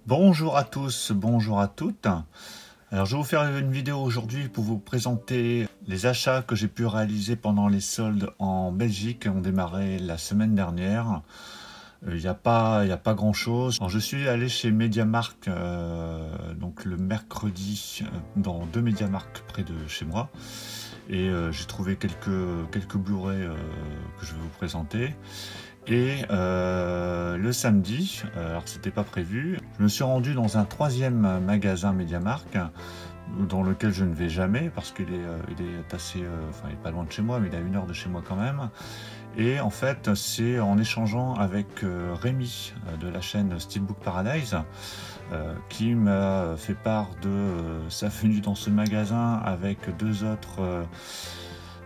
Bonjour à tous, bonjour à toutes. Alors je vais vous faire une vidéo aujourd'hui pour vous présenter les achats que j'ai pu réaliser pendant les soldes en Belgique qui ont démarré la semaine dernière. Il n'y a pas grand chose. Alors, je suis allé chez MediaMarkt donc le mercredi dans deux MediaMarkt près de chez moi. Et j'ai trouvé quelques Blu-ray que je vais vous présenter. Et le samedi, alors que c'était pas prévu, je me suis rendu dans un troisième magasin MediaMarkt dans lequel je ne vais jamais parce qu'il est assez, enfin il est pas loin de chez moi, mais il est à 1 heure de chez moi quand même. Et en fait, c'est en échangeant avec Rémi de la chaîne Steelbook Paradise qui m'a fait part de sa venue dans ce magasin avec deux autres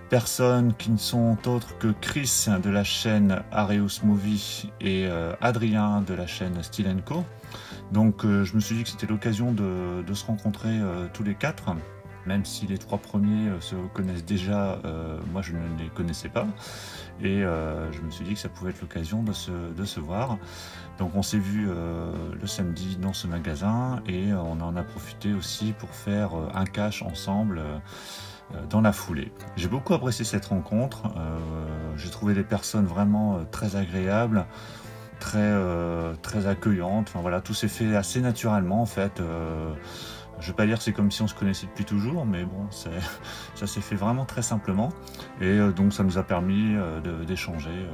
personnes qui ne sont autres que Chris de la chaîne Areus Movie et Adrien de la chaîne Steel & Co. Donc je me suis dit que c'était l'occasion de se rencontrer tous les quatre, même si les trois premiers se connaissent déjà, moi je ne les connaissais pas. Et je me suis dit que ça pouvait être l'occasion de se voir. Donc on s'est vu le samedi dans ce magasin et on en a profité aussi pour faire un cash ensemble dans la foulée. J'ai beaucoup apprécié cette rencontre, j'ai trouvé les personnes vraiment très agréables, très accueillantes, enfin voilà, tout s'est fait assez naturellement en fait. Je vais pas dire que c'est comme si on se connaissait depuis toujours, mais bon, ça s'est fait vraiment très simplement. Et donc ça nous a permis d'échanger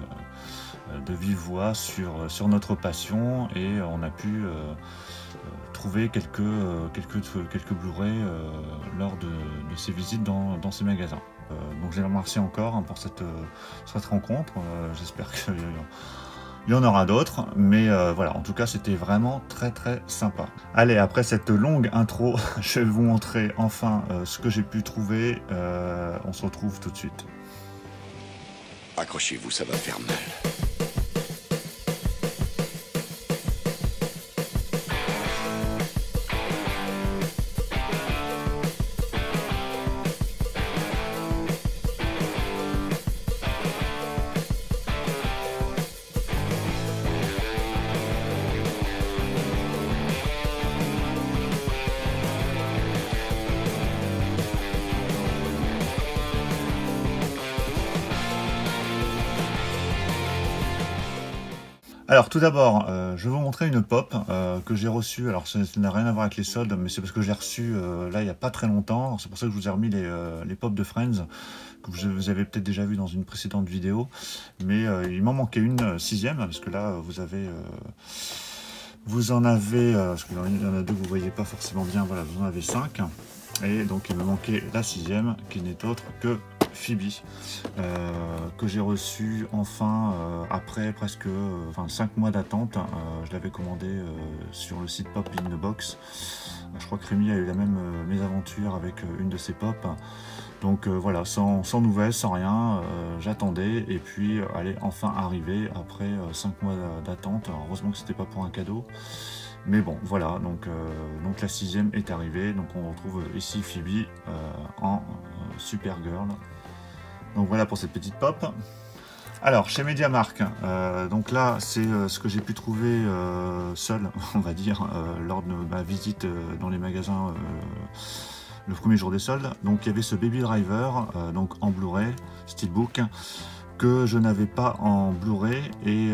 de vive voix sur notre passion, et on a pu trouver quelques Blu-ray lors de ces visites dans ces magasins. Donc je les remercie encore pour cette rencontre. J'espère qu'il y en aura d'autres, mais voilà, en tout cas c'était vraiment très sympa. Allez, après cette longue intro, je vais vous montrer enfin ce que j'ai pu trouver. On se retrouve tout de suite. Accrochez-vous, ça va faire mal. Alors tout d'abord, je vais vous montrer une pop que j'ai reçue. Alors ça n'a rien à voir avec les soldes, mais c'est parce que j'ai reçu là il n'y a pas très longtemps. C'est pour ça que je vous ai remis les pop de Friends, que vous avez peut-être déjà vu dans une précédente vidéo. Mais il m'en manquait une sixième, parce que là vous en avez, parce qu'il y en a deux que vous ne voyez pas forcément bien, voilà, vous en avez 5. Et donc il me manquait la sixième, qui n'est autre que Phoebe, que j'ai reçu enfin après presque 5 mois d'attente. Je l'avais commandé sur le site Pop in the Box. Je crois que Rémi a eu la même mésaventure avec une de ses pop. Donc voilà, sans nouvelles, sans rien, j'attendais, et puis elle est enfin arrivée après 5 mois d'attente. Heureusement que c'était pas pour un cadeau. Mais bon, voilà, donc la sixième est arrivée. Donc on retrouve ici Phoebe en Supergirl. Donc voilà pour cette petite pop. Alors chez MediaMarkt, donc là c'est ce que j'ai pu trouver seul, on va dire, lors de ma visite dans les magasins le premier jour des soldes. Donc il y avait ce Baby Driver, donc en Blu-ray, Steelbook, que je n'avais pas en Blu-ray. Et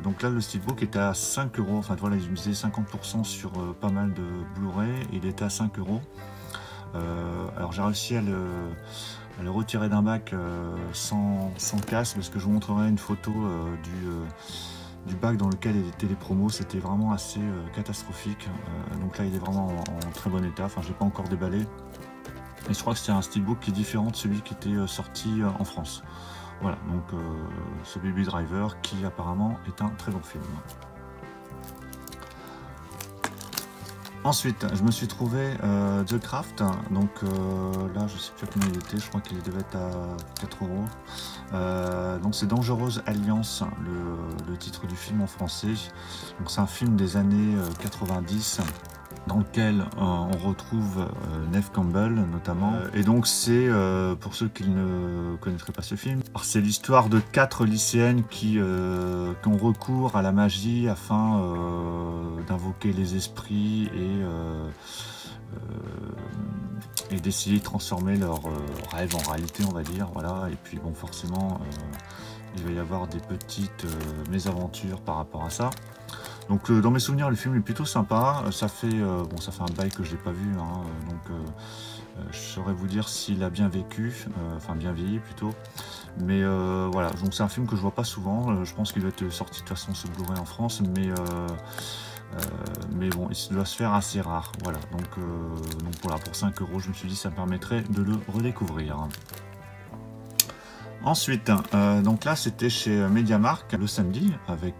donc là le Steelbook était à 5 euros. Enfin voilà, ils me disaient 50% sur pas mal de Blu-ray, il était à 5 euros. Alors j'ai réussi à le retirer d'un bac sans casse, parce que je vous montrerai une photo du bac dans lequel étaient les promos. C'était vraiment assez catastrophique. Donc là il est vraiment en très bon état. Enfin je l'ai pas encore déballé. Et je crois que c'est un Steelbook qui est différent de celui qui était sorti en France. Voilà, donc ce Baby Driver qui apparemment est un très bon film. Ensuite, je me suis trouvé The Craft. Donc là, je sais plus combien il était, je crois qu'il devait être à 4 euros. Donc c'est Dangereuse Alliance, le titre du film en français. Donc c'est un film des années 90. Dans lequel on retrouve Neve Campbell notamment. Et donc c'est, pour ceux qui ne connaîtraient pas ce film, c'est l'histoire de 4 lycéennes qui ont recours à la magie afin d'invoquer les esprits et d'essayer de transformer leurs rêves en réalité, on va dire. Voilà. Et puis bon, forcément, il va y avoir des petites mésaventures par rapport à ça. Donc dans mes souvenirs, le film est plutôt sympa. Ça fait un bail que je l'ai pas vu, hein, donc je saurais vous dire s'il a bien vécu, enfin bien vieilli plutôt. Mais voilà, donc c'est un film que je vois pas souvent. Je pense qu'il doit être sorti de toute façon sous Blu-ray en France, mais bon, il doit se faire assez rare. Voilà, donc voilà, pour 5 €, je me suis dit ça me permettrait de le redécouvrir. Ensuite, donc là c'était chez MediaMarkt le samedi avec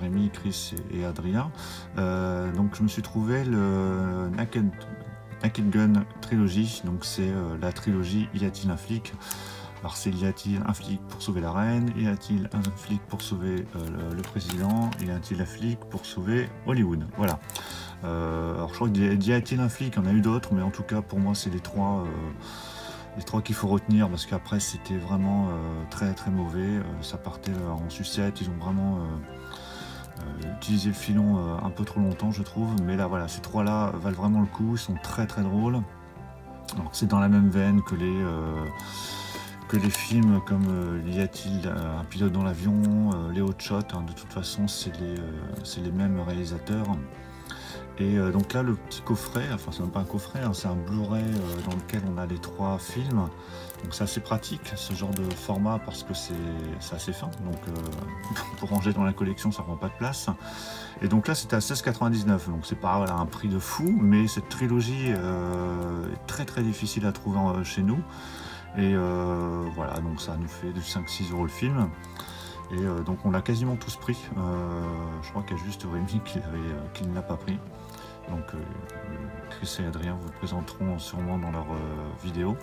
Rémi, Chris et Adrien. Donc je me suis trouvé le Naked Gun trilogie. Donc c'est la trilogie Y a-t-il un flic? Alors c'est y a-t-il un flic pour sauver la reine? Y a-t-il un flic pour sauver le président? Y a-t-il un flic pour sauver Hollywood? Voilà. Alors je crois que y a-t-il un flic? Il y en a eu d'autres, mais en tout cas pour moi c'est les trois qu'il faut retenir, parce qu'après c'était vraiment très très mauvais. Ça partait en sucette. Ils ont vraiment utilisé le filon un peu trop longtemps, je trouve. Mais là voilà, ces trois là valent vraiment le coup. Ils sont très très drôles. Alors c'est dans la même veine que les films comme Y a-t-il un pilote dans l'avion, les Hot Shots, hein, de toute façon c'est les mêmes réalisateurs. Et donc là le petit coffret, enfin c'est même pas un coffret, hein, c'est un Blu-ray dans lequel on a les trois films. Donc c'est assez pratique ce genre de format parce que c'est assez fin, donc pour ranger dans la collection ça prend pas de place. Et donc là c'était à 16,99 €, donc c'est pas voilà, un prix de fou, mais cette trilogie est très très difficile à trouver chez nous. Et voilà, donc ça nous fait de 5-6 € le film. Et donc on l'a quasiment tous pris. Je crois qu'il y a juste Rémi qui ne l'a pas pris. Donc Chris et Adrien vous le présenteront sûrement dans leur vidéo.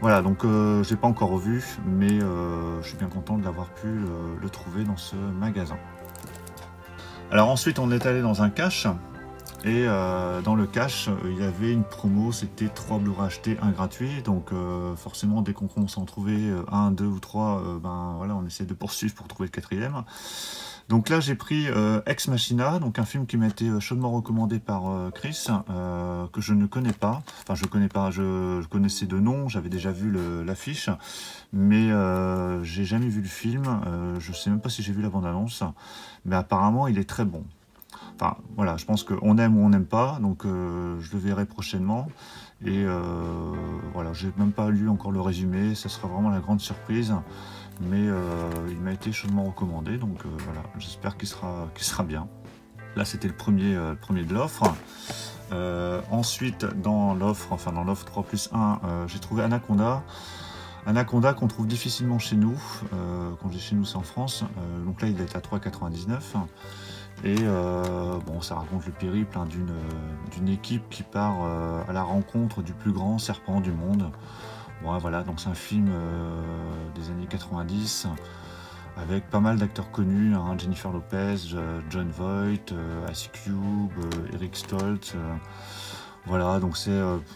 Voilà, donc je l'ai pas encore revu, mais je suis bien content de l'avoir pu le trouver dans ce magasin. Alors ensuite on est allé dans un cache. Et dans le cache, il y avait une promo, c'était 3 Blu-ray achetés, 1 gratuit. Donc forcément, dès qu'on commence à en trouver 1, 2 ou 3, ben voilà, on essaie de poursuivre pour trouver le 4e. Donc là, j'ai pris Ex Machina, donc un film qui m'a été chaudement recommandé par Chris, que je ne connais pas. Enfin, je connaissais de nom, j'avais déjà vu l'affiche, mais j'ai jamais vu le film. Je sais même pas si j'ai vu la bande-annonce, mais apparemment, il est très bon. Enfin, voilà, je pense qu'on aime ou on n'aime pas, donc je le verrai prochainement. Et voilà, j'ai même pas lu encore le résumé, ça sera vraiment la grande surprise. Mais il m'a été chaudement recommandé, donc voilà, j'espère qu'il sera bien. Là, c'était le premier de l'offre. Ensuite, dans l'offre 3+1, j'ai trouvé Anaconda. Anaconda qu'on trouve difficilement chez nous. Quand je dis chez nous, c'est en France. Donc là, il est à 3,99 €. Et bon, ça raconte le périple hein, d'une équipe qui part à la rencontre du plus grand serpent du monde. Bon, voilà, donc c'est un film des années 90 avec pas mal d'acteurs connus, hein, Jennifer Lopez, Jon Voight, Ice Cube, Eric Stoltz. Voilà, donc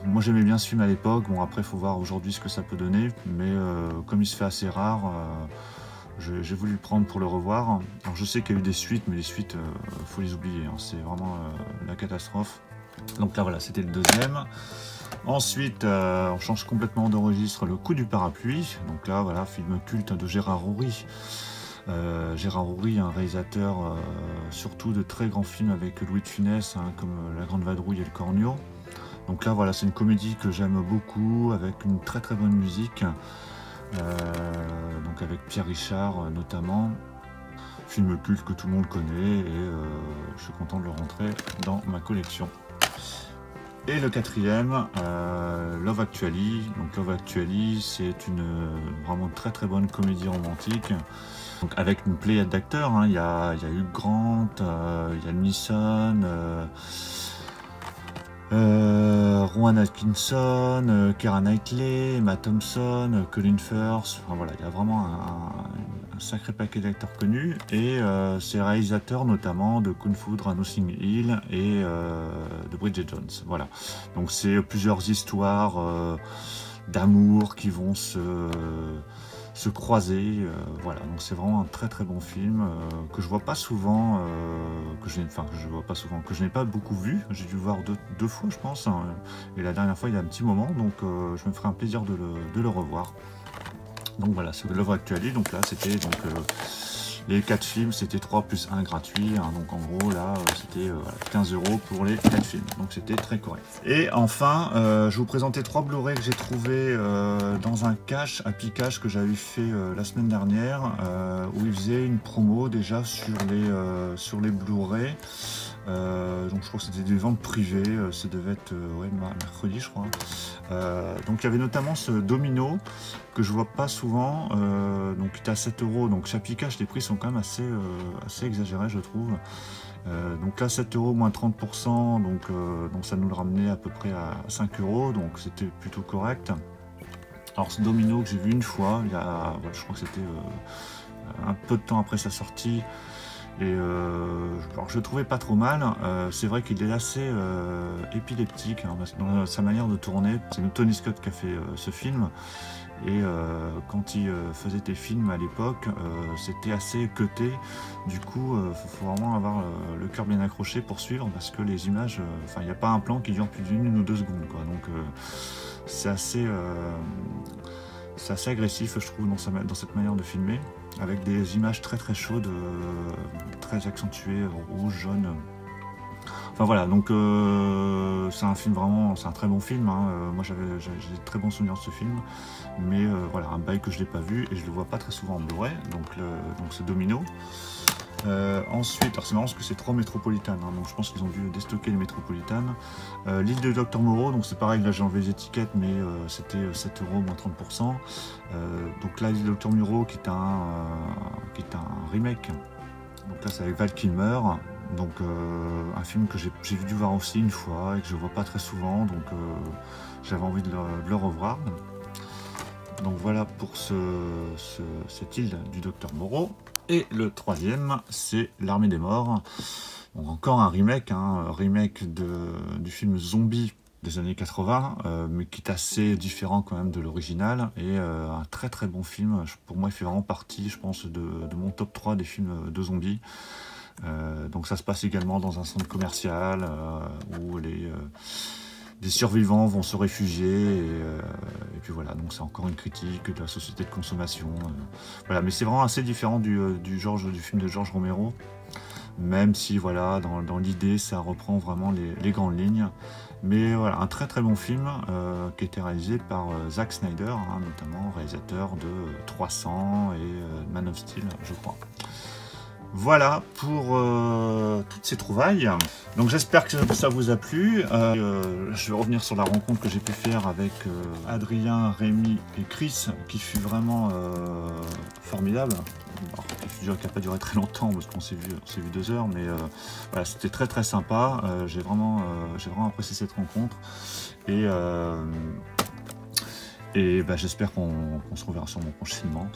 moi j'aimais bien ce film à l'époque. Bon, après il faut voir aujourd'hui ce que ça peut donner, mais comme il se fait assez rare, j'ai voulu le prendre pour le revoir. Alors je sais qu'il y a eu des suites, mais les suites, faut les oublier, hein, c'est vraiment la catastrophe. Donc là voilà, c'était le deuxième. Ensuite, on change complètement de registre, Le Coup du parapluie. Donc là voilà, film culte de Gérard Houry. Gérard Houry, un réalisateur surtout de très grands films avec Louis de Funès, hein, comme La Grande Vadrouille et Le Cornio. Donc là voilà, c'est une comédie que j'aime beaucoup, avec une très très bonne musique. Donc avec Pierre Richard notamment, film culte que tout le monde connaît, et je suis content de le rentrer dans ma collection. Et le quatrième, Love Actually. Donc Love Actually, c'est une vraiment très très bonne comédie romantique. Donc avec une pléiade d'acteurs, hein. Il y a Hugh Grant, il y a Neeson, Rowan Atkinson, Keira Knightley, Emma Thompson, Colin Firth. Enfin voilà, il y a vraiment un sacré paquet d'acteurs connus. Et c'est réalisateur notamment de Kung Fu Hustle Nothing Hill et de Bridget Jones. Voilà, donc c'est plusieurs histoires d'amour qui vont se croiser. Voilà, donc c'est vraiment un très bon film que je vois pas souvent, que je n'ai pas beaucoup vu. J'ai dû le voir deux fois, je pense, hein, et la dernière fois il y a un petit moment, donc je me ferai un plaisir de le revoir. Donc voilà, c'est l'œuvre actuelle. Donc là, c'était donc les 4 films, c'était 3 plus 1 gratuit. Hein, donc en gros, là, c'était 15 € pour les 4 films. Donc c'était très correct. Et enfin, je vous présentais 3 Blu-ray que j'ai trouvé dans un cache, Happy Cache, que j'avais fait la semaine dernière, où ils faisaient une promo déjà sur les Blu-ray. Donc je crois que c'était des ventes privées, ça devait être ouais, mercredi je crois. Donc il y avait notamment ce Domino que je vois pas souvent, donc qui est à 7 €. Donc chez Happy Cache les prix sont quand même assez exagérés je trouve. Donc là 7 € moins 30%, donc ça nous le ramenait à peu près à 5 €, donc c'était plutôt correct. Alors ce Domino que j'ai vu une fois, il y a, ouais, je crois que c'était un peu de temps après sa sortie. Et alors je le trouvais pas trop mal, c'est vrai qu'il est assez épileptique hein, dans sa manière de tourner. C'est Tony Scott qui a fait ce film, et quand il faisait des films à l'époque, c'était assez cuté. Du coup, faut vraiment avoir le cœur bien accroché pour suivre, parce que les images, enfin il n'y a pas un plan qui dure plus d'une ou deux secondes, quoi. Donc c'est assez agressif je trouve dans cette manière de filmer, avec des images très chaudes, très accentuées, rouge, jaune. Enfin voilà, donc c'est un film vraiment, c'est un très bon film. Hein. Moi j'ai de très bons souvenirs de ce film, mais voilà, un bail que je l'ai pas vu et je le vois pas très souvent en Blu-ray, donc c'est Domino. Ensuite, alors c'est marrant parce que c'est 3 métropolitanes, hein, donc je pense qu'ils ont dû déstocker les métropolitanes. L'île de Dr Moreau, donc c'est pareil, là j'ai enlevé les étiquettes, mais c'était 7 € moins 30%. Donc là, l'île de Dr Moreau qui est un remake. Donc là c'est avec Val Kilmer, donc un film que j'ai dû voir aussi une fois et que je vois pas très souvent, donc j'avais envie de le revoir. Donc voilà pour cette île du Dr Moreau. Et le troisième, c'est L'Armée des Morts. Donc encore un remake, hein, du film Zombie des années 80, mais qui est assez différent quand même de l'original, et un très bon film. Pour moi, il fait vraiment partie, je pense, de mon top 3 des films de zombies. Donc ça se passe également dans un centre commercial où des survivants vont se réfugier, et puis voilà, donc c'est encore une critique de la société de consommation. Voilà, mais c'est vraiment assez différent du film de George Romero, même si voilà, dans l'idée ça reprend vraiment les grandes lignes. Mais voilà, un très bon film qui a été réalisé par Zack Snyder, hein, notamment réalisateur de 300 et Man of Steel, je crois. Voilà pour toutes ces trouvailles. Donc j'espère que ça vous a plu. Je vais revenir sur la rencontre que j'ai pu faire avec Adrien, Rémi et Chris, qui fut vraiment formidable. Qui n'a pas duré très longtemps parce qu'on s'est vu 2 heures, mais voilà, c'était très sympa. J'ai vraiment apprécié cette rencontre, et bah, j'espère qu'on se reverra sûrement prochainement.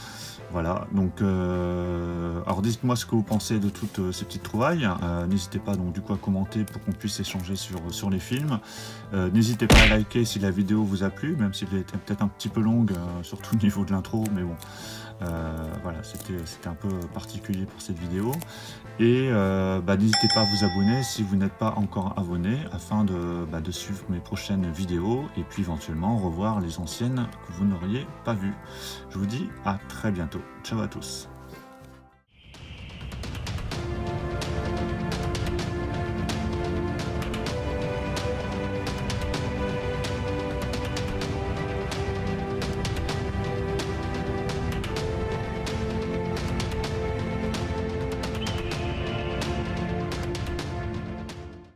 Voilà, donc alors dites-moi ce que vous pensez de toutes ces petites trouvailles. N'hésitez pas donc du coup à commenter pour qu'on puisse échanger sur les films. N'hésitez pas à liker si la vidéo vous a plu, même si elle était peut-être un petit peu longue, surtout au niveau de l'intro, mais bon. Voilà, c'était un peu particulier pour cette vidéo. Et bah, n'hésitez pas à vous abonner si vous n'êtes pas encore abonné, afin de suivre mes prochaines vidéos, et puis éventuellement revoir les anciennes que vous n'auriez pas vues. Je vous dis à très bientôt. Ciao à tous.